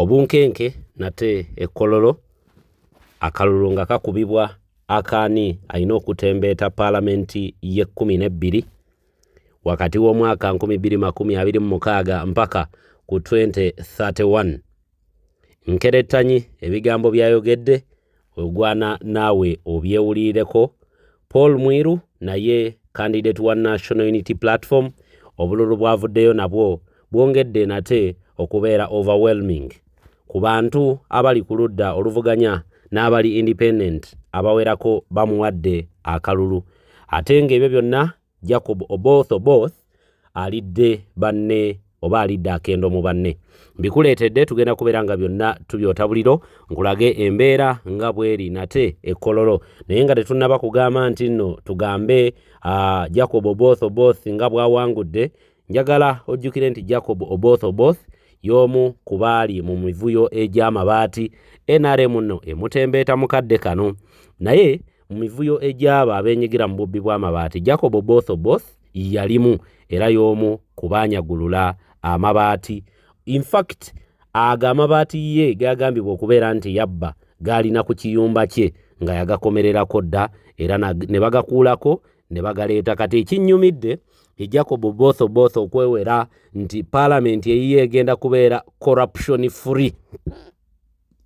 Obunkenke nate Ekololo akalulu nga kakubibwa akaani alina okutembeeta paalamenti ye 12 wakati w'omwaka 2026 mpaka ku 2031. Nkerettanyi ebigambo byayogedde ogwana naawe obyewulireko. Paul Mwiru naye candidate wa National Unity Platform obululu bwavuddeyo nabwo bwongedde nate okubeera overwhelming ku bantu abali ku ludda oluvuganya n'abali independent abawerako bamuwadde akalulu. Ate ng'ebyo byonna Jacob Oboth alidde banne oba alidde akendo mu banne. Mbikuleetedde tugenda kubeera nga byonna tubyota buliro nkulage embeera nga bweri nate Ekololo. Naye nga tetunnaba kugamba nti nno tugambe Jacob Oboth nga bwawangudde. Njagala ojjukire nti Jacob Oboth y'omu ku baali mu mivuyo egy'amabaati. NRM nno emutembeeta mukadde kano, naye mu mivuyo egy'abo abeenyigira mu bubbi bw'amabaati Jacob Oboth yalimu era y'omu ku baanyagulula amabaati. In fact aga amabaati ye gagambibwa okubeera nti yabba gaalina ku kiyumba kye nga yagakomererako dda era ne bagakuulako ne bagaleeta. Kati ekinnyumidde Jacob Oboth okwewera nti paalamenti eyiye egenda kubeera corruption free.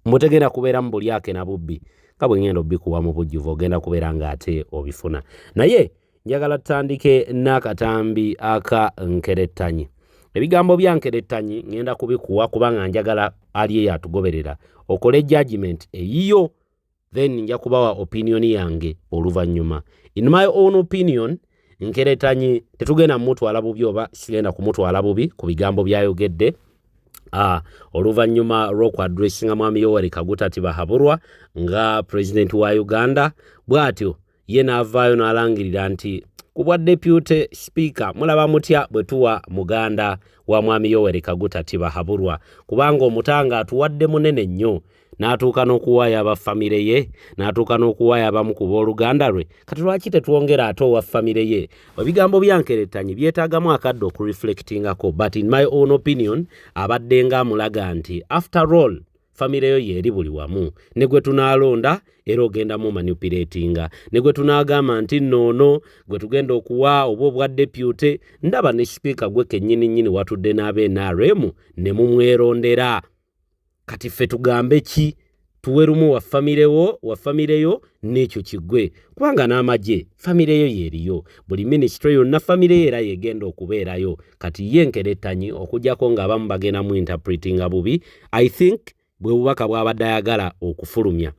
Mutegenda kubeera mu bulyake na bubbi nga bwe ngenda obbikuwa mu bujjuvu ogenda kubeera ng'ate obifuna. Naye njagala tutandike n'akatambi aka Nkerettanyi. Ebigambo bya Nkerettanyi ngenda kubikuwa kubanga njagala ali yatugoberera okole judgment eyiyo, then nja kubawa opinion yange oluvannyuma. In my own opinion, Nkerettanyi tetugenda mutwala bubi oba sigenda kumutwala bubi ku bigambo byayogedde oluvannyuma lw'okwadressinga mwami Yoweri Kaguta Tibahaburwa nga president wa Uganda. Bw'atyo ye n'avaayo n'alangirira nti ku bwa deputy speaker mulaba mutya bwe tuwa muganda wa mwami Yoweri Kaguta Tibahaburwa, kubanga omutanga atuwadde munene nnyo n'atuuka n'okuwaaya abafamire ye, n'atuuka n'okuwaaya abamu ku booluganda lwe. Kati lwaki tetwongera ate owa famire ye? Ebigambo bya Nkerettanyi byetaagamu akadde okureflectingako, but in my own opinion abadde nga amulaga nti after all famire yo yeri buli wamu, ne gwe tunaalonda era ogenda mu manipulatinga, ne gwe tunaagamba nti noono gwe tugenda okuwa oba obwa deputy ndaba ne speaker gwe kennyini watudde n'ab'NRM ne mumwerondera. Kati ffe tugambe ki? Tuwe lumu wa famire yo n'ekyo kiggwe, kubanga n'amagye famire yo yeriyo, buli ministry yonna famire ye era yegenda okubeerayo. Kati ye Nkerettanyi okugyako ng'abamu bagenda mu interpretinga bubi, I think bwe bubaka bw'abadde ayagala okufulumya,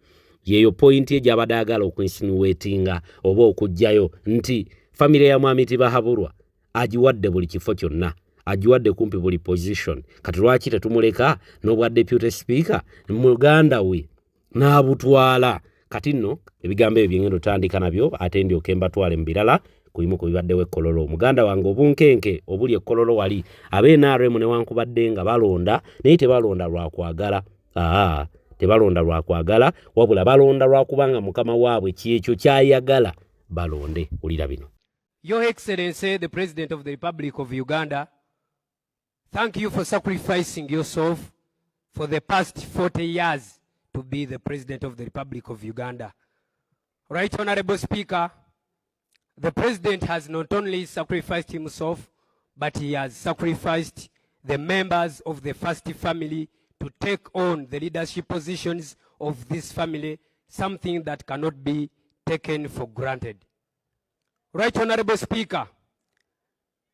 yeyo point ye gy'abadde ayagala okuinsinuatinga oba okuggyayo nti famire ya mwami Tibahaburwa agiwadde buli kifo kyonna, agiwadde kumpi buli position. Kati lwaki tetumuleka n'obwa deputy speaker muganda we n'abutwala? Kati nno ebigambo ebyo ngendo tandika nabyo ate ndyoke mbatwale mu birala kuyimu ku bibaddewo Ekololo. Muganda wange obunkenke obuli Ekololo wali ab'NRM newankubadde nga balonda naye tebalonda lwa kwagala. Tebalonda lwa kwagala wabula balonda lwa kubanga mukama waabwe kyekyo kyayagala balonde. Ulira bino. Your Excellency, the President of the Republic of Uganda, thank you for sacrificing yourself for the past 40 years to be the President of the Republic of Uganda. Right, Honorable Speaker, the President has not only sacrificed himself, but he has sacrificed the members of the first family to take on the leadership positions of this family, something that cannot be taken for granted. Right, Honorable Speaker,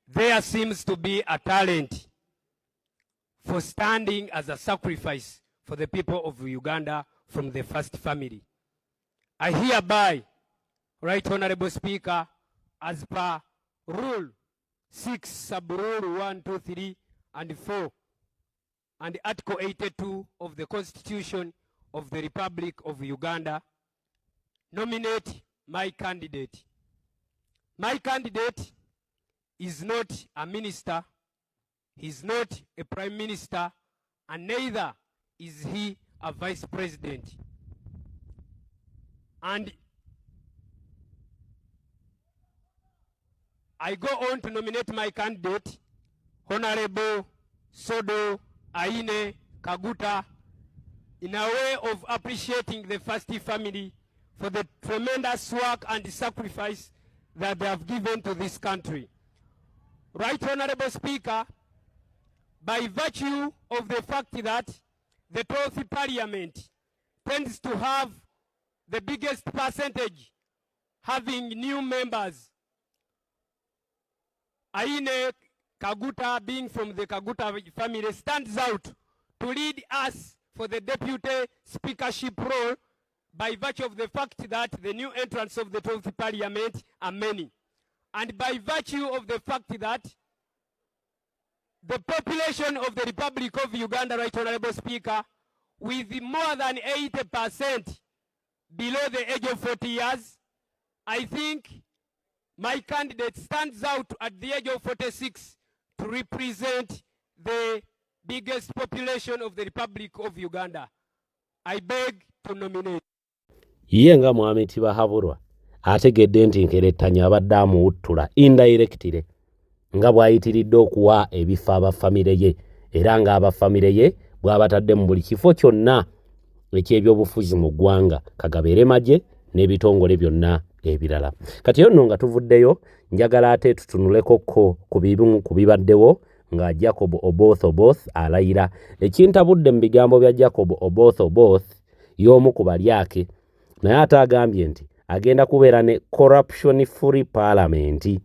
there seems to be a talent for standing as a sacrifice for the people of Uganda from the first family. I hereby, Right, Honorable Speaker, as per Rule 6, Sub-Rule 1, 2, 3, and 4, and Article 82 of the Constitution of the Republic of Uganda, nominate my candidate. My candidate is not a minister, he's not a prime minister, and neither is he a vice president. And I go on to nominate my candidate, Honorable Sodo Aine Kaguta in a way of appreciating the first family for the tremendous work and sacrifice that they have given to this country. Right Honorable Speaker, by virtue of the fact that the 12th Parliament tends to have the biggest percentage having new members, Aine Kaguta, being from the Kaguta family, stands out to lead us for the deputy speakership role by virtue of the fact that the new entrants of the 12th Parliament are many. And by virtue of the fact that the population of the Republic of Uganda, Right Honorable Speaker, with more than 80% below the age of 40 years, I think my candidate stands out at the age of 46 to represent the biggest population of the Republic of Uganda. I beg to nominate. Ye nga mwami Tibahaburwa ategedde nti Nkerettanya abadde amuwuttula indirectly nga bw'ayitiridde okuwa ebifo abafamire ye era nga abafamire ye bw'abatadde mu buli kifo kyonna eky'ebyobufuzi mu ggwanga kagabeere magye n'ebitongole byonna ebirala. Kati nno nga tuvuddeyo njagala ate tutunuleko ku bibimu ku bibaddewo nga Jacob Oboth alayira. Ekintabudde mu bigambo bya Jacob Oboth y'omu ku balyake, naye ate agambye nti agenda kubeera ne corruption free parliament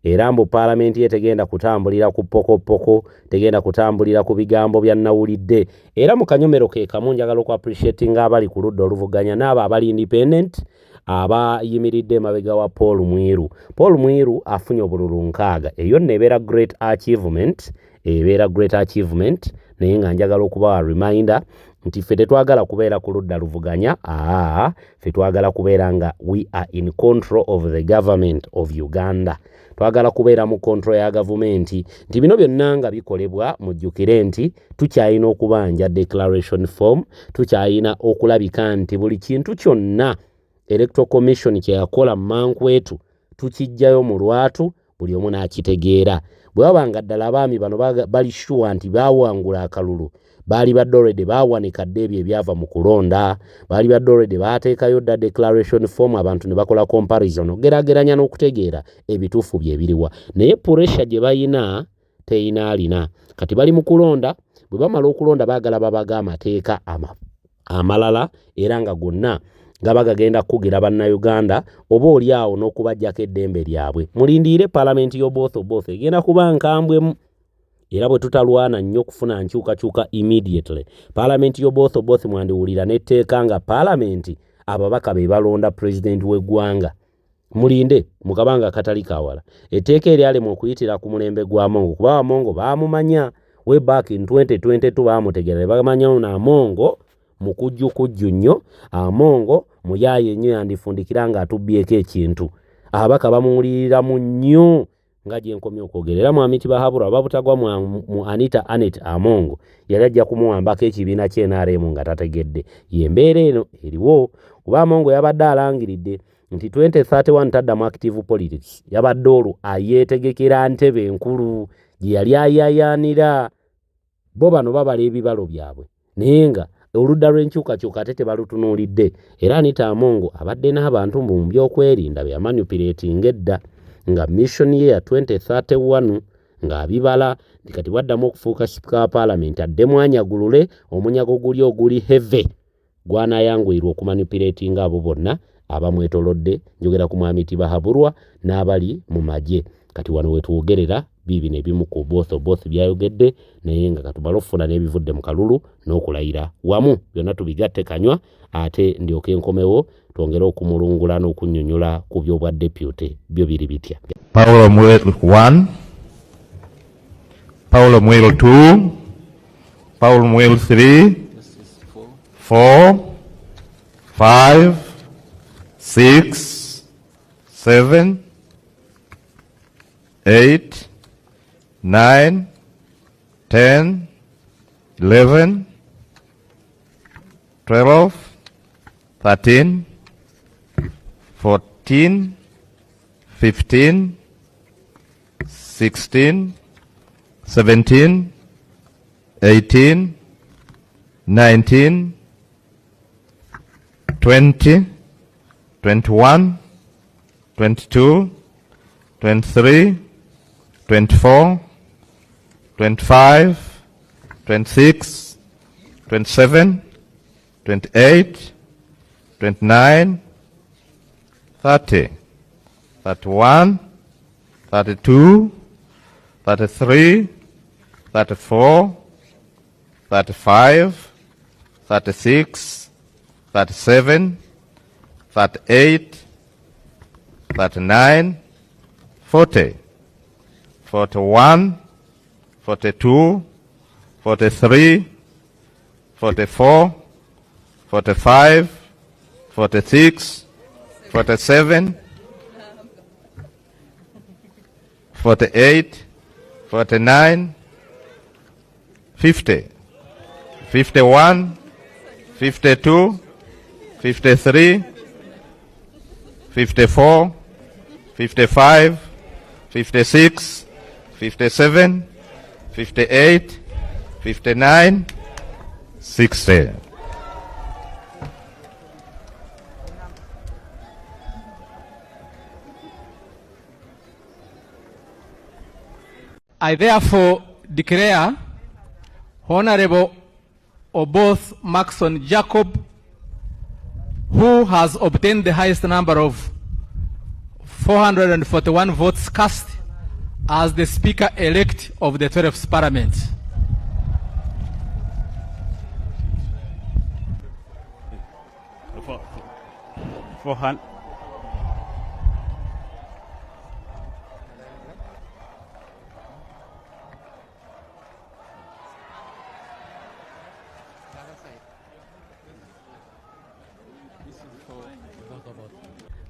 era mbu parliament ye tegenda kutambulira ku pokopoko, tegenda kutambulira ku bigambo bya nawulidde. Era mu kanyomero ke kamu njagala ku appreciating abali ku ludda oluvuganya n'abo abali independent abayimiridde emabega wa Paul Mwiru afunye obululu 6. Eyo nebeera great achievement, naye nga njagala okubawa reminder nti ffe tetwagala kubeera ku ludda luvuganya, ffe twagala kubeera nga we are in control of the government of Uganda. Twagala kubeera mu control ya gavumenti. Nti bino byonna nga bikolebwa mujjukire nti tukyalina okubanja declaration form, tukyalina okulabika nti buli kintu kyonna Electoral Commission kye yakola Mankwetu tukijjayo mu lwatu, buli omu n'akitegeera. Bwe babanga ddala abaami bano bali sure nti baawangula akalulu, baali badde already baawanikadde ebyo ebyava mu kulonda, baali badde already baateekayo dda declaration form, abantu ne bakola comparison okugerageranya n'okutegeera ebituufu bye biriwa. Naye pressure gye bayina teyina alina. Kati bali mu kulonda, bwe bamala okulonda baagala babaga amateeka amalala era nga gonna gaba gagenda kugira bannayuganda oba oli awo n'okubajjako eddembe lyabwe. Mulindiire parliament y'Oboth egenda kuba nkambwemu era bwe tutalwana nnyo kufuna nkyukakyuka immediately. Parliament y'Oboth mwandiwulira n'etteeka nga parliament ababaka be balonda president w'eggwanga. Mulinde mu kabanga katali kawala. Etteeka eryalema okuyitira ku mulembe gwa Mongo kuba Amongo baamumanya way back in 2022 baamutegeera bamanya ono Amongo mukujjukujju nnyo, Amongo muyaaye nnyo yandifundikira nga atubbyeko ekintu. Ababaka bamuwulirira mu nnyo nga gye nkomye okwogerera mwami Tibahaburwa babutagwa mu Anita Amongo yali ajja kumuwambako ekibiina ky'NRM nga tategedde. Yembeera eno eriwo kuba Amongo yabadde alangiridde nti 2031 taddamu active politics. Yabadde olwo ayeetegekera ntebe enkulu gye yali ayayaanira. Bo bano babala ebibalo byabwe naye nga oludda lw'enkyukakyuka ate tebalutunuulidde. Era Anita Amongo abadde n'abantu mu byokwerinda bya manipulating edda nga mission ye ya 2031 ng'abibala nti kati waddamu okufuuka speaker wa parliament adde mwanyagulule omunyago guli oguli heavy gwanayangwirwa okumanipulating abo bonna abamwetolodde. Njogera ku mwami Tibahaburwa n'abali mu magye. Kati wano wetwogerera bibi n'ebimu ku Oboth byayogedde naye nga katumala okufuna n'ebivudde mu kalulu n'okulayira wamu byonna tubigatte kanywa ate ndyoke nkomewo twongere okumulungula n'okunnyonnyola ku by'obwa deputy byo biri bitya. Paulo Mwiru 1, Paulo Mwiru 2, Paulo Mwiru 3, 4, 5, 6, 7, 8, 9, 10, 11, 12, 13, 14, 15, 16, 17, 18, 19, 20, 21, 22, 23, 24, 25, 26, 27, 28, 29, 30, 31, 32, 33, 34, 35, 36, 37, 38, 39, 40, 41, 42, 43, 44, 45, 46, 47, 48, 49, 50, 51, 52, 53, 54, 55, 56, 57, 58, 59, 60. I therefore declare Honorable Oboth Maxon Jacob, who has obtained the highest number of 441 votes cast, as the Speaker-elect of the 12th Parliament.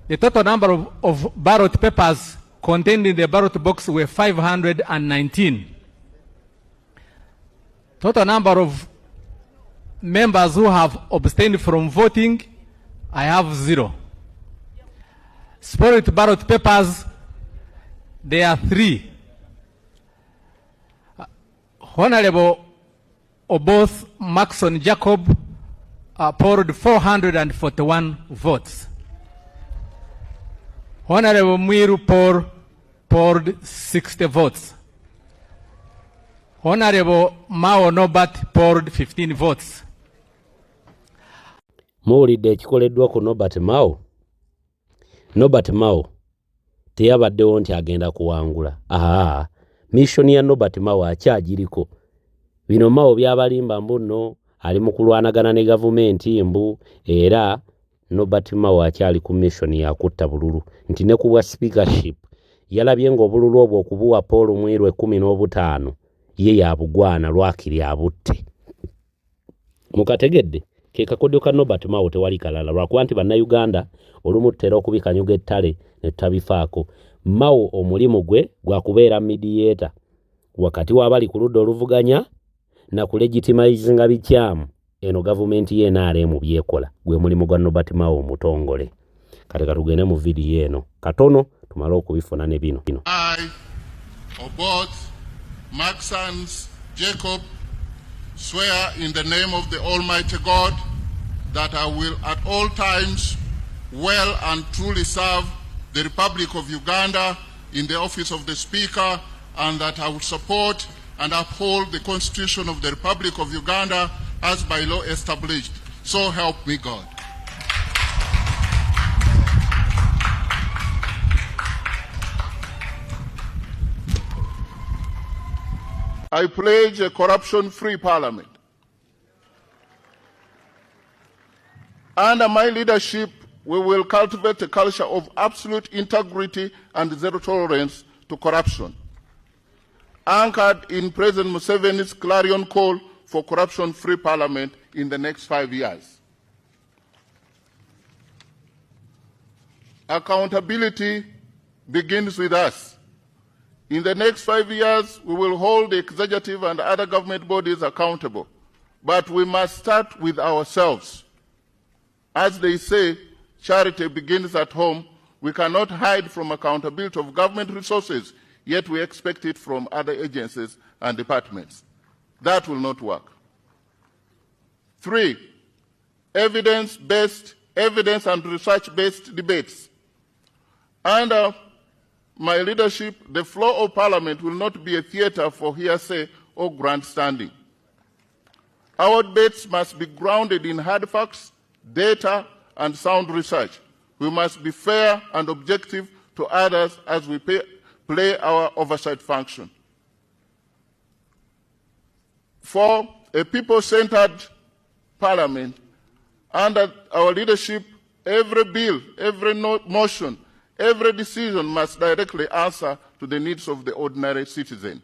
The total number of ballot papers contained in the ballot box were 519. Total number of members who have abstained from voting, I have 0. Spoiled ballot papers, there are 3. Honorable Oboth Maxon Jacob polled 441 votes. Honorable Mwiru polled 60 votes. Honorable Mao Nobat polled 15 votes. Muwulidde ekikoleddwa ku Nobat Mao teyabaddewo nti agenda kuwangula. Mission ya Nobat Mao akyagiriko. Bino Mao byabalimba mbuno ali mu kulwanagana ne gavumenti mbu era Nobat Mao akyali ku mission ya kutta bululu nti ne kuwa speakership yalabye ng'obululu obwo okubuwa Paul Mwiru 15 ye yabugwana lwakiri abutte. Mukategedde ke kakodyo ka Nobat Mao tewali kalala lwakuba nti bannayuganda olumu tutera okubikanyuga ettale ne tutabifaako. Mao omulimu gwe gwa kubeera mediator wakati w'abali ku ludda oluvuganya na kulegitimizinga bikyamu eno gavumenti ye NRM byekola gwe mulimu gwa Nobat Mao omutongole. Kati katugende mu video eno katono tumale okubifuna ne bino. I, Oboth Maxon Jacob, swear in the name of the Almighty God that I will at all times well and truly serve the Republic of Uganda in the office of the Speaker, and that I will support and uphold the Constitution of the Republic of Uganda as by law established. So help me God. I pledge a corruption-free parliament. Under my leadership, we will cultivate a culture of absolute integrity and zero tolerance to corruption, anchored in President Museveni's clarion call for corruption-free parliament in the next 5 years. Accountability begins with us. In the next 5 years, we will hold the executive and other government bodies accountable. But we must start with ourselves. As they say, charity begins at home. We cannot hide from accountability of government resources, yet we expect it from other agencies and departments. That will not work. 3, evidence and research-based debates. Under my leadership, the floor of Parliament will not be a theater for hearsay or grandstanding. Our debates must be grounded in hard facts, data, and sound research. We must be fair and objective to others as we play our oversight function. 4, a people-centered Parliament. Under our leadership, every bill, every motion, every decision must directly answer to the needs of the ordinary citizen.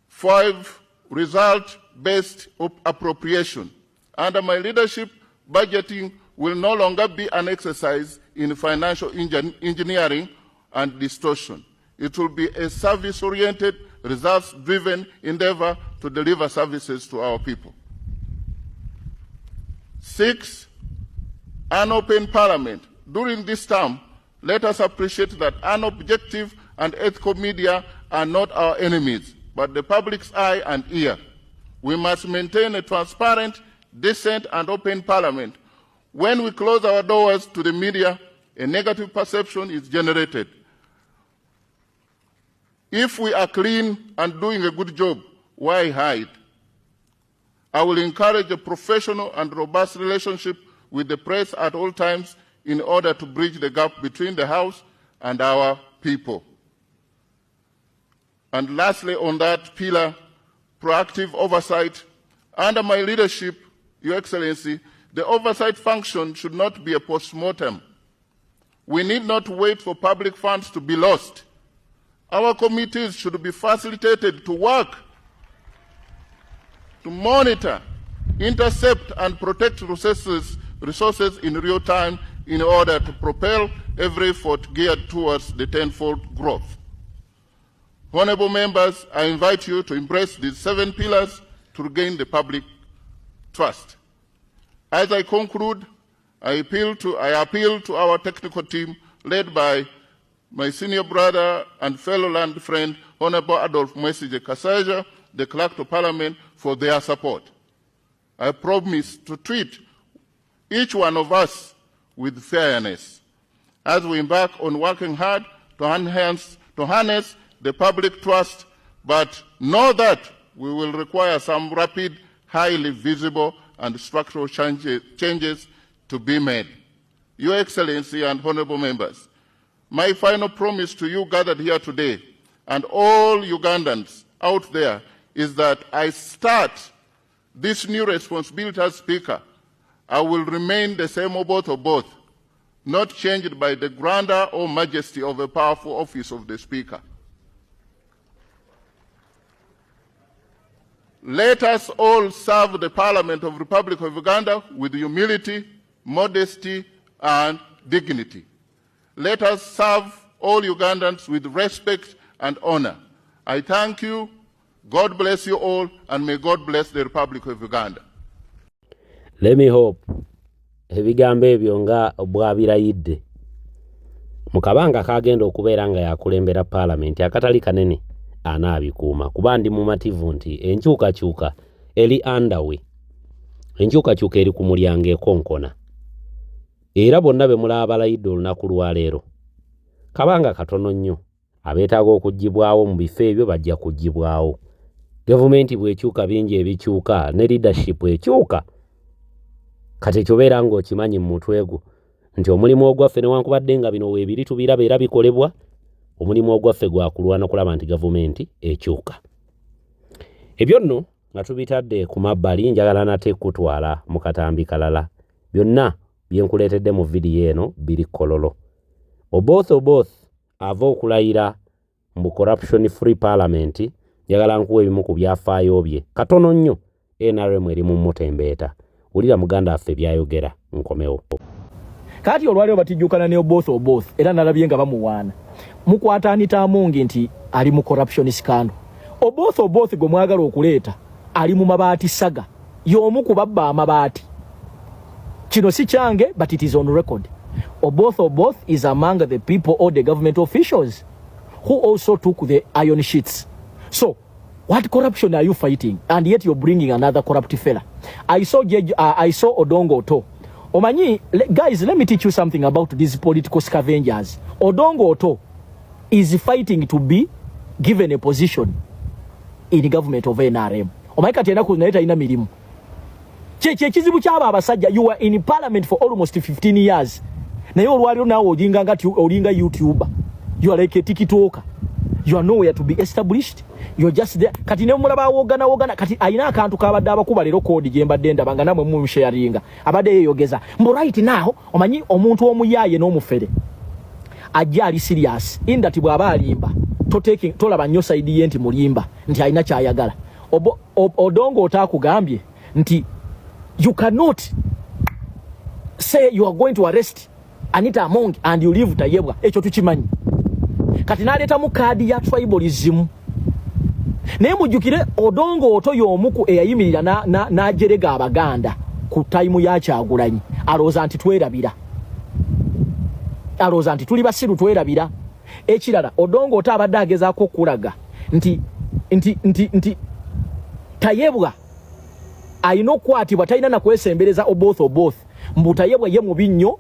5, result-based appropriation. Under my leadership, budgeting will no longer be an exercise in financial engineering and distortion. It will be a service-oriented, results-driven endeavor to deliver services to our people. 6, an open Parliament. During this term, let us appreciate that unobjective and ethical media are not our enemies, but the public's eye and ear. We must maintain a transparent, decent, and open Parliament. When we close our doors to the media, a negative perception is generated. If we are clean and doing a good job, why hide? I will encourage a professional and robust relationship with the press at all times in order to bridge the gap between the House and our people. And lastly, on that pillar, proactive oversight. Under my leadership, Your Excellency, the oversight function should not be a post-mortem. We need not wait for public funds to be lost. Our committees should be facilitated to work, to monitor, intercept, and protect resources in real time in order to propel every effort geared towards the tenfold growth. Honorable members, I invite you to embrace these 7 pillars to regain the public trust. As I conclude, I appeal to our technical team led by my senior brother and fellow land friend, Honorable Besigye Kasaja, the Clerk of Parliament, for their support. I promise to treat each one of us with fairness as we embark on working hard to harness the public trust, but know that we will require some rapid, highly visible, and structural changes to be made. Your Excellency and honorable members, my final promise to you gathered here today and all Ugandans out there is that I start this new responsibility as Speaker. I will remain the same Oboth, not changed by the grandeur or majesty of a powerful office of the Speaker. Let us all serve the Parliament of the Republic of Uganda with humility, modesty, and dignity. Let us serve all Ugandans with respect and honor. I thank you. God bless you all, and may God bless the Republic of Uganda. Let me hope ebigambo ebyo nga bwabirayidde mu kabanga kagenda okubeera nga yakulembera Parliament akatali kanene anaabikuuma kuba ndi mumativu nti enkyukakyuka eri underway, enkyukakyuka eri ku mulyango ekonkona, era bonna be mulaba balayidde olunaku lwaleero kabanga katono nnyo abeetaaga okuggibwawo mu bifo ebyo bajja kuggibwawo. Gavumenti bw'ekyuka bingi ebikyuka ne leadership ekyuka, kati kyobeera ng'okimanyi mu mutwe gwo nti omulimu ogwaffe newankubadde nga bino weebiri tubiraba era bikolebwa, omulimu ogwaffe gwakulwana kulaba nti gavumenti ekyuka. Ebyo nno nga tubitadde ku mabbali, njagala nate kutwala mu katambi kalala. Byonna byenkuleetedde mu vidiyo eno biri kololo. Oboth ava okulayira mu corruption free parliament, njagala nkuwa ebimu ku byafaayo bye katono nnyo NRM eri mu mutembeeta. Ulira muganda affe byayogera nkomewo. Kati olwaliro batijjukana ne Oboth era nalabye nga bamuwaana. Mukwata Anita amungi nti ali mu corruption scandal. Oboth gwe mwagala okuleeta ali mu mabaati saga y'omu ku babba amabaati. Kino si kyange, but it is on record. Oboth is among the people or the government officials who also took the iron sheets. So What corruption are you fighting? And yet you're bringing another corrupt fella. I saw Odongo Oto. Omanyi, guys, let me teach you something about these political scavengers. Odongo Oto is fighting to be given a position in the government of NRM. Omanyi kati ena kunaita ina milimu. Chizibu chaba abasajja, you were in parliament for almost 15 years. Na yo olwaliro nawo olinga YouTuber. You are like a TikToker. You are nowhere to be established. You're just there. Kati ne mulaba wogana kati aina akantu kabadde abakuba lero code gye mbadde ndaba namwe mu sharinga abadde yeyogeza mbo right now omanyi omuntu omuyaye n'omufere ajja ali serious indati bwaba alimba tolaba nnyo side ye nti mulimba nti aina kyayagala Odongo otakugambye nti you cannot say you are going to arrest Anita Among and you leave Tayebwa. Ekyo tukimanyi. Kati naleta mu kadi ya tribalism. Naye mujjukire Odongo Oto y'omuku eyayimirira na jerega Abaganda ku time ya Kyagulanyi. Alowooza nti twerabira. Alowooza nti tuli basiru twerabira. Ekirala Odongo Oto abadde agezaako okulaga nti Tayebwa ayina okukwatibwa talina na kwesembereza Oboth. Mbu Tayebwa ye mubi nnyo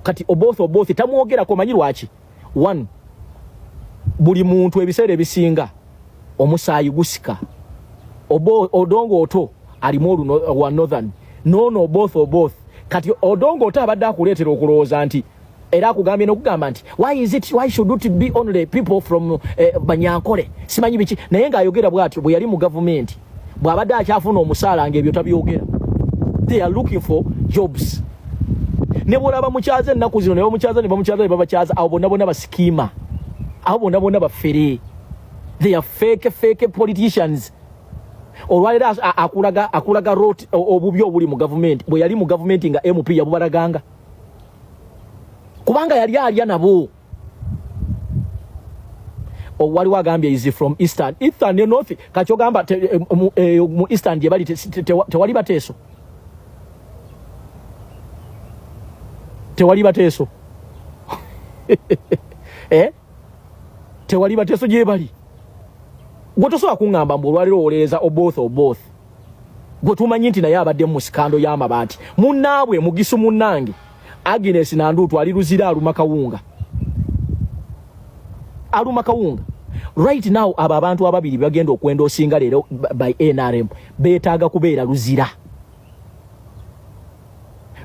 kati Oboth tamwogera ko manyi lwaki. One, buli muntu ebiseera ebisinga omusaayi gusika. Odongo Oto alimu wa northern no Oboth kati Odongo Oto abadde akuleetera okulowooza nti era akugambye n'okugamba nti why should it be only people from Banyankole simanyi biki naye ng'ayogera bw'atyo bwe yali mu gavumenti bw'abadde akyafuna omusaala ng'ebyo tabyogera. They are looking for jobs. Ne bolaba mukyaze ennaku zino ne babakyaza abo bonna basikima abo bonna bafere. They are fake politicians. Olwalira akulaga rot obubi obuli mu government bwe yali mu government nga MP yabubalaganga kubanga yali alya nabo. Wali wagambye is from eastern ne north kachogamba mu eastern gye bali tewali bateeso. Tewali bateeso. Tewali bateeso gye bali. Gwe tosobola kuŋŋamba mbu olwaliro oleeza Oboth. Gwe tumanyi nti naye abadde mu sikando y'amabaati. Munnaabwe Mugisu munnange Agnes Nandutu ali Luzira aluma kawunga. Right now aba abantu ababiri bagenda okwenda osinga leero by NRM beetaaga kubeera Luzira.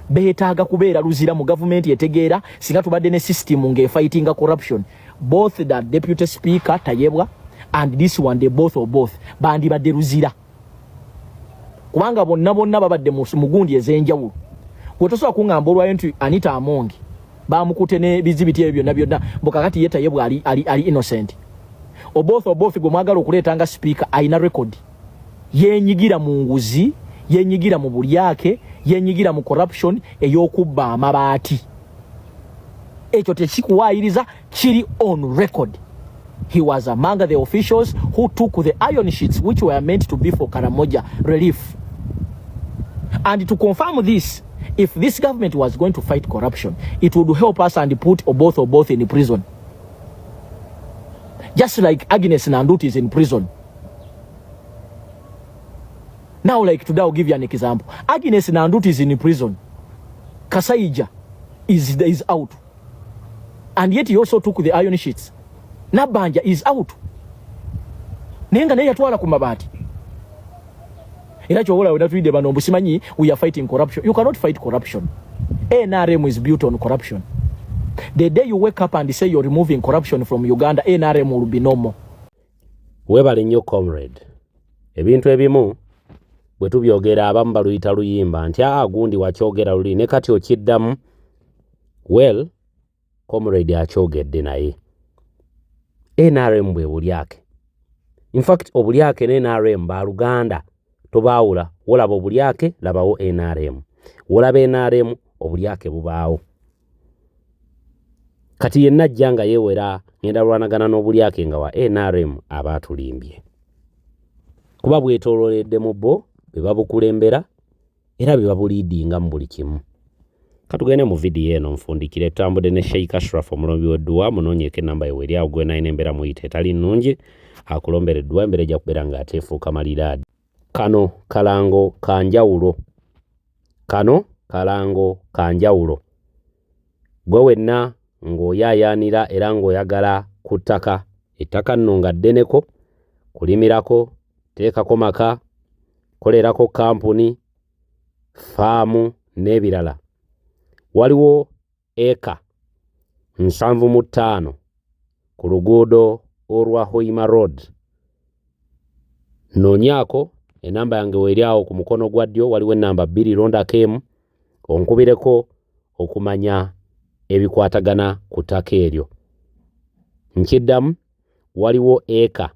Beetaaga kubeera Luzira mu government yetegeera singa tubadde ne system ng'efightinga corruption. Both the deputy speaker Tayebwa and this one they both bandi badde Luzira. Kubanga bonna babadde mu gundi ez'enjawulo. Gwotosobola kuŋŋamba olwayo nti Anita Among bamukute ne bizibiti ebyo byonna mbokakati ye Tayebwa ali innocent. Oboth gwe mwagala okuleetanga speaker ayina record. Yenyigira mu nguzi, yenyigira mu bulyake, yenyigira mu corruption ey'okubba amabaati. Ekyo tekikuwaayiriza kiri on record. He was among the officials who took the iron sheets which were meant to be for Karamoja relief. And to confirm this, if this government was going to fight corruption, it would help us and put Oboth in prison. Just like Agnes Nandutu is in prison. Now, like today, I'll give you an example. Agnes Nandutu is in prison. Kasaija is out. And yet he also took the iron sheets. Nabanja is out. Nenga naye yatwala ku mabaati. Era kyobola we natwide bano mbusimanyi we are fighting corruption. You cannot fight corruption. NRM is built on corruption. The day you wake up and say you're removing corruption from Uganda, NRM will be normal. Webale nnyo comrade. Ebintu ebimu bwe tubyogera abamu baluyita luyimba nti gundi wakyogera luli ne kati okiddamu. Well, comrade akyogedde naye. NRM bwe bulyake. In fact, obulyake ne NRM ba Luganda tobaawula. Wolaba obulyake labawo NRM. Wolaba NRM obulyake bubaawo. Kati yenna ajjanga yeewera ngenda lwanagana n'obulyake nga wa NRM abaatulimbye. Kuba bwetoololedde mu bo be babukulembera era be babuliidinga mu buli kimu. Katugende mu video eno mfundikire tambudde ne Sheikh Ashraf omulombi w'edduwa munoonyeko enamba yo eri awo gwe naine embeera muyita etali nnungi akulombera edduwa embeera ejja kubeera nga ateefuuka maliraadi. Kano kalango kanjawulo. Gwe wenna ng'oyaayaanira era ng'oyagala ku ttaka, ettaka nno nga ddeneko, kulimirako, teekako maka, kolerako kampuni, faamu n'ebirala. Waliwo eka 75 ku luguudo olwa Hoima Road. Noonyaako enamba yange weeri awo ku mukono gwa ddyo, waliwo enamba 2 londakemu onkubireko okumanya ebikwatagana ku ttaka eryo. Nkiddamu, waliwo eka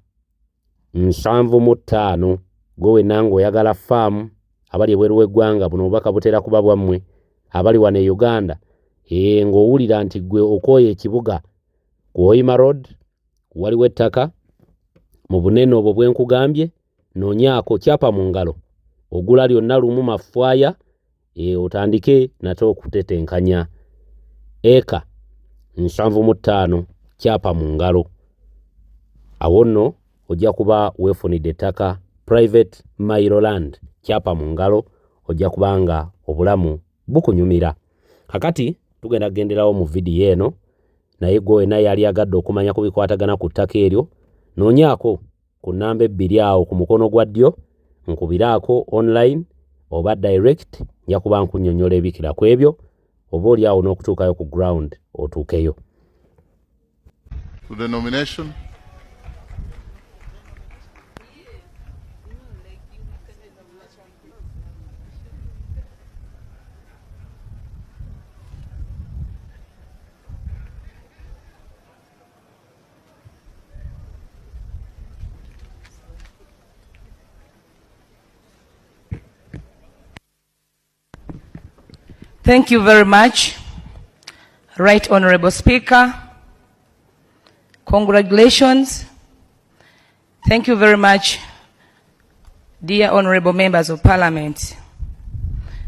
75 gwe wenna ng'oyagala faamu abali ebweru w'eggwanga, buno obubaka butera kuba bwammwe abali wano e Uganda, ng'owulira nti gwe okooye ekibuga ku Hoima Road waliwo ettaka mu bunene obwo bwe nkugambye, noonyaako kyapa mu ngalo ogula lyonna lumu mafwaya, otandike nate okutetenkanya eka 75 kyapa mu ngalo. Awo nno ojja kuba weefunidde ettaka private Mailoland, kyapa mu ngalo, ojja kubanga obulamu bukunyumira. Kakati tugenda kugenderawo mu vidiyo eno, naye gwe wenna yali agadde okumanya ku bikwatagana ku ttaka eryo, noonyaako ku nnamba 2 awo ku mukono gwa ddyo, nkubiraako online oba direct, nja kuba nkunnyonnyola ebikira ku ebyo, oba oli awo n'okutuukayo ku ground otuukeyo. To the nomination. Thank you very much, Right Honorable Speaker. Congratulations. Thank you very much, dear Honorable Members of Parliament.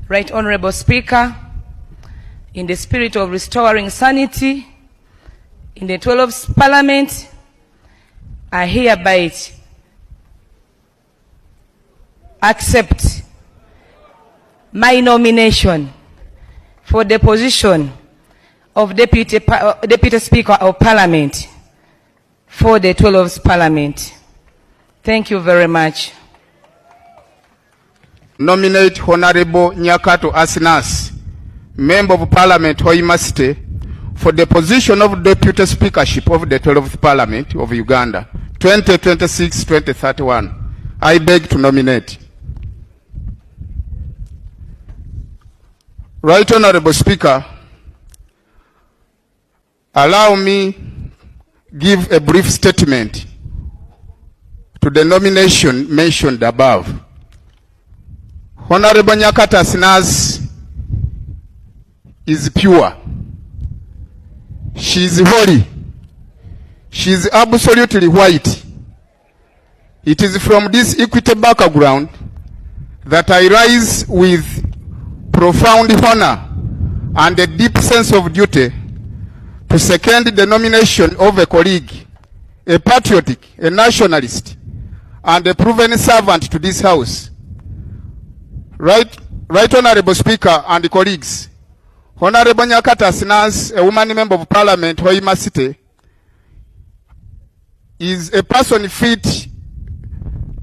Right Honorable Speaker, in the spirit of restoring sanity in the 12th Parliament, I hereby accept my nomination for the position of Deputy Speaker of Parliament for the 12th Parliament. Thank you very much. Nominate Honorable Nyakato Asinas, Member of Parliament Hoima City, for the position of Deputy Speakership of the 12th Parliament of Uganda, 2026-2031. I beg to nominate. Right Honorable Speaker, allow me give a brief statement to the nomination mentioned above. Honorable Nyakata Asinas is pure. She is holy. She is absolutely white. It is from this equity background that I rise with profound honor and a deep sense of duty to second the nomination of a colleague, a patriotic, a nationalist, and a proven servant to this House. Right Honorable Speaker and colleagues, Honorable Nyakata Asinas, a woman member of Parliament, Hoima City, is a person fit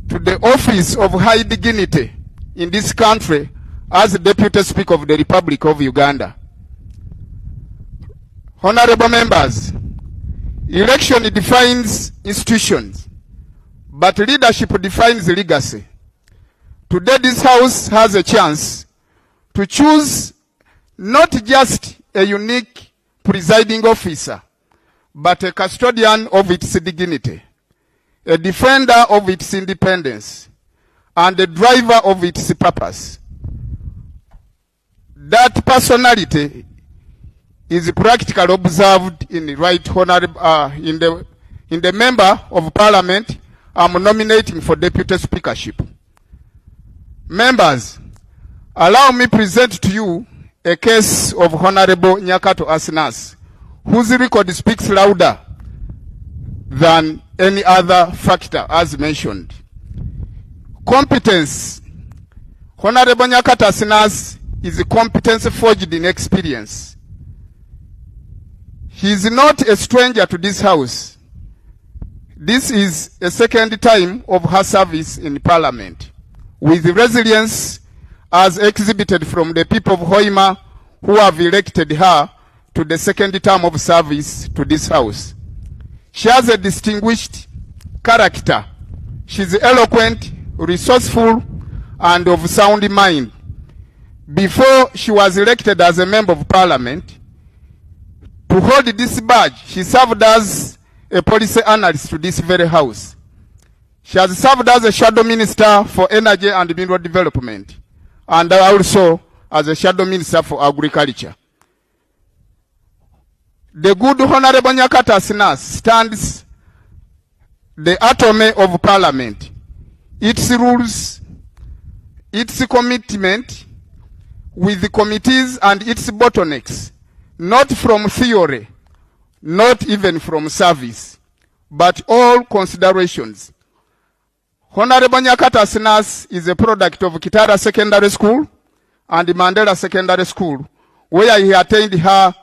to the office of high dignity in this country as Deputy Speaker of the Republic of Uganda. Honorable members, election defines institutions, but leadership defines legacy. Today this House has a chance to choose not just a unique presiding officer, but a custodian of its dignity, a defender of its independence, and a driver of its purpose. That personality is practically observed in the Right Honorable in the member of Parliament I'm nominating for Deputy Speakership. Members, allow me present to you a case of Honorable Nyakato Asinas, whose record speaks louder than any other factor as mentioned. Competence. Honorable Nyakato Asinas is a competence forged in experience. He is not a stranger to this house. This is a second time of her service in Parliament, with resilience as exhibited from the people of Hoima who have elected her to the second term of service to this house. She has a distinguished character. She is eloquent, resourceful, and of sound mind. Before she was elected as a member of Parliament, to hold this badge, she served as a policy analyst to this very house. She has served as a shadow minister for energy and mineral development, and also as a shadow minister for agriculture. The good Honorable Nyakato Asinas stands the atomy of Parliament, its rules, its commitment with the committees and its bottlenecks, not from theory, not even from service, but all considerations. Honorable Nyakato Asinas is a product of Kitara Secondary School and Mandela Secondary School, where he attained her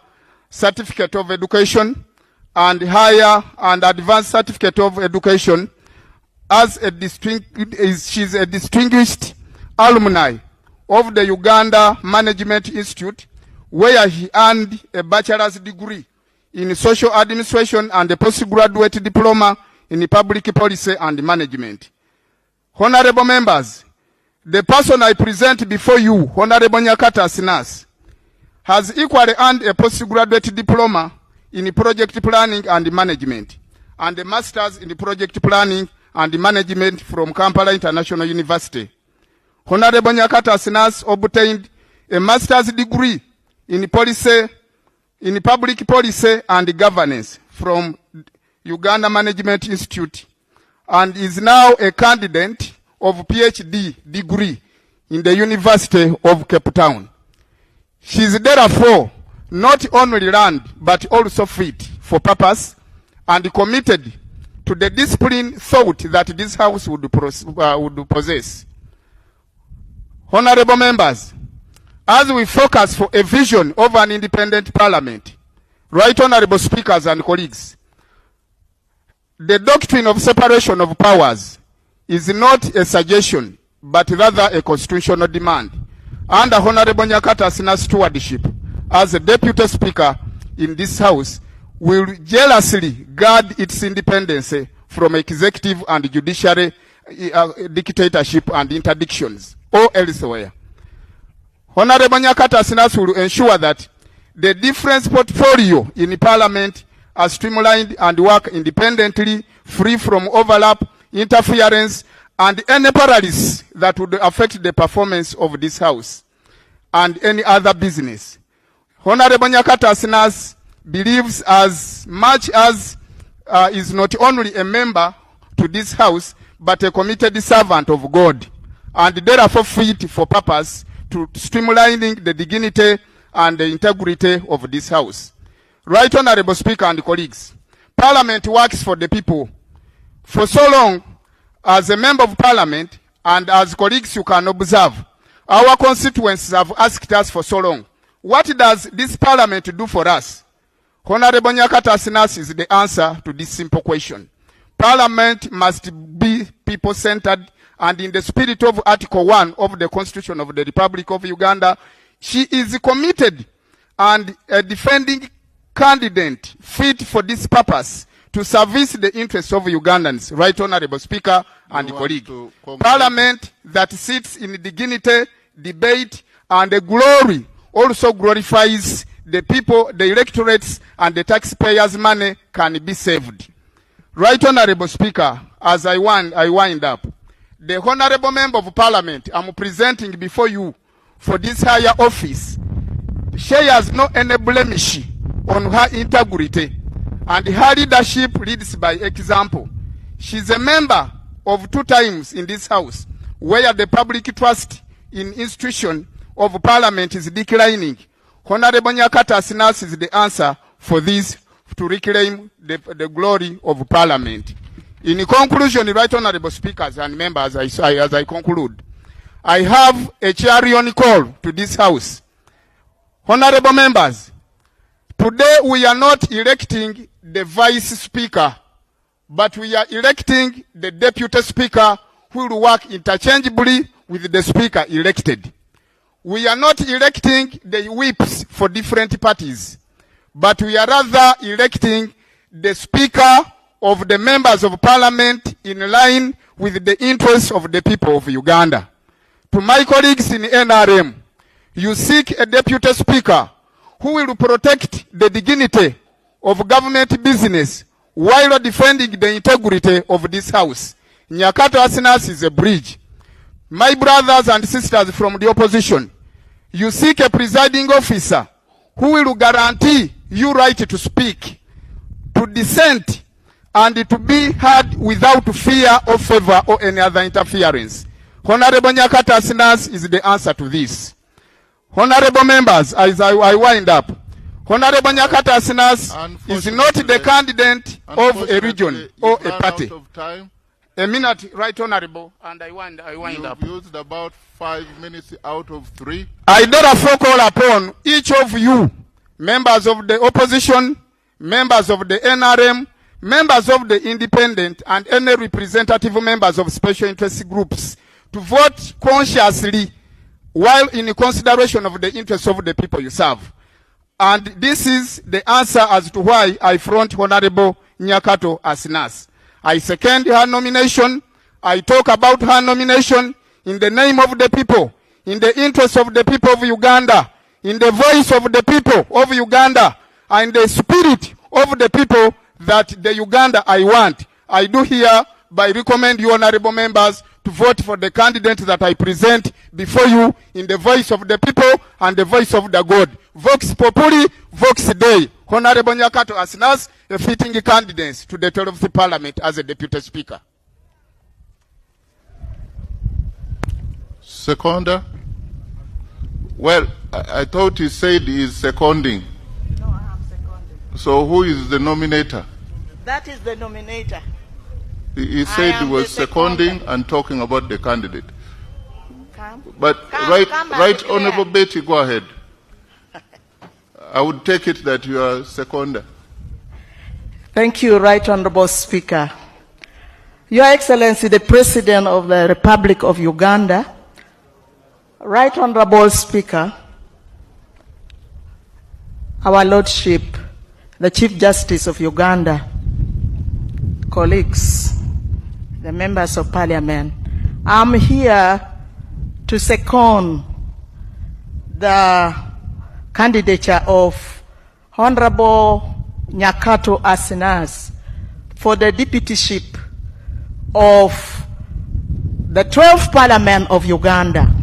certificate of education and higher and advanced certificate of education as she's a distinguished alumni of the Uganda Management Institute, where he earned a bachelor's degree in social administration and a postgraduate diploma in public policy and management. Honorable members, the person I present before you, Honorable Nyakato Asinas, has equally earned a postgraduate diploma in project planning and management and a master's in project planning and management from Kampala International University. Honorable Nyakato Asinas obtained a master's degree in public policy and governance from Uganda Management Institute and is now a candidate of PhD degree in the University of Cape Town. She is therefore not only learned but also fit for purpose and committed to the discipline thought that this house would possess. Honorable members, as we focus for a vision of an independent parliament, right honorable speakers and colleagues, the doctrine of separation of powers is not a suggestion, but rather a constitutional demand. Under Honorable Nyakato Asinas' stewardship as a deputy speaker in this house, will jealously guard its independence from executive and judiciary dictatorship and interdictions or elsewhere. Honorable Nyakato Asinas will ensure that the different portfolio in Parliament are streamlined and work independently, free from overlap, interference, and any paralysis that would affect the performance of this house and any other business. Honorable Nyakato Asinas believes as much as is not only a member to this house, but a committed servant of God, and therefore fit for purpose to streamlining the dignity and the integrity of this house. Right honorable speaker and colleagues, Parliament works for the people. For so long, as a member of Parliament, and as colleagues you can observe, our constituents have asked us for so long, what does this Parliament do for us? Honorable Nyakato Asinas is the answer to this simple question. Parliament must be people-centered, and in the spirit of Article 1 of the Constitution of the Republic of Uganda, she is committed and a defending candidate fit for this purpose to service the interests of Ugandans. Right honorable speaker and colleague. Parliament that sits in dignity, debate, and the glory also glorifies the people, the electorates, and the taxpayers' money can be saved. Right honorable speaker, as I wind up, the honorable member of Parliament I'm presenting before you for this higher office, she has no any blemish on her integrity, and her leadership leads by example. She's a member of 2 times in this house, where the public trust in institution of Parliament is declining, Honorable Nyakato Asinas is the answer for this, to reclaim the glory of Parliament. In conclusion, Right Honorable Speakers and members, as I conclude, I have a clarion call to this House. Honorable members, today we are not electing the Vice Speaker, but we are electing the Deputy Speaker who will work interchangeably with the Speaker elected. We are not electing the whips for different parties, but we are rather electing the Speaker of the members of Parliament in line with the interests of the people of Uganda. To my colleagues in NRM, you seek a Deputy Speaker who will protect the dignity of government business while defending the integrity of this House. Nyakato Asinas is a bridge. My brothers and sisters from the opposition, you seek a presiding officer who will guarantee you right to speak, to dissent, and to be heard without fear or favor or any other interference. Honorable Nyakato Asinas is the answer to this. Honorable members, as I wind up, Honorable Nyakato Asinas is not the candidate of a region or a party. A minute, Right Honorable, and I wind up. You've used about 5 minutes out of 3. I therefore call upon each of you, members of the opposition, members of the NRM, members of the independent, and any representative members of special interest groups, to vote consciously while in consideration of the interests of the people you serve. And this is the answer as to why I front Honorable Nyakato Asinas. I second her nomination. I talk about her nomination in the name of the people, in the interest of the people of Uganda, in the voice of the people of Uganda, and the spirit of the people that the Uganda I want. I do hereby recommend you, honorable members, to vote for the candidate that I present before you in the voice of the people and the voice of the God. Vox Populi, Vox Dei. Honorable Nyakato Asinas, a fitting candidate to the 12th Parliament as a Deputy Speaker. Seconder? Well, I thought he said he is seconding. No, I am seconding. So who is the nominator? That is the nominator. He said he was seconding and talking about the candidate. But Come right Honorable Betty, go ahead. I would take it that you are seconder. Thank you, Right Honorable Speaker. Your Excellency, the President of the Republic of Uganda, Right Honorable Speaker, our Lordship, the Chief Justice of Uganda, colleagues, the members of Parliament, I'm here to second the candidature of Honorable Nyakato Asinas for the deputyship of the 12th Parliament of Uganda.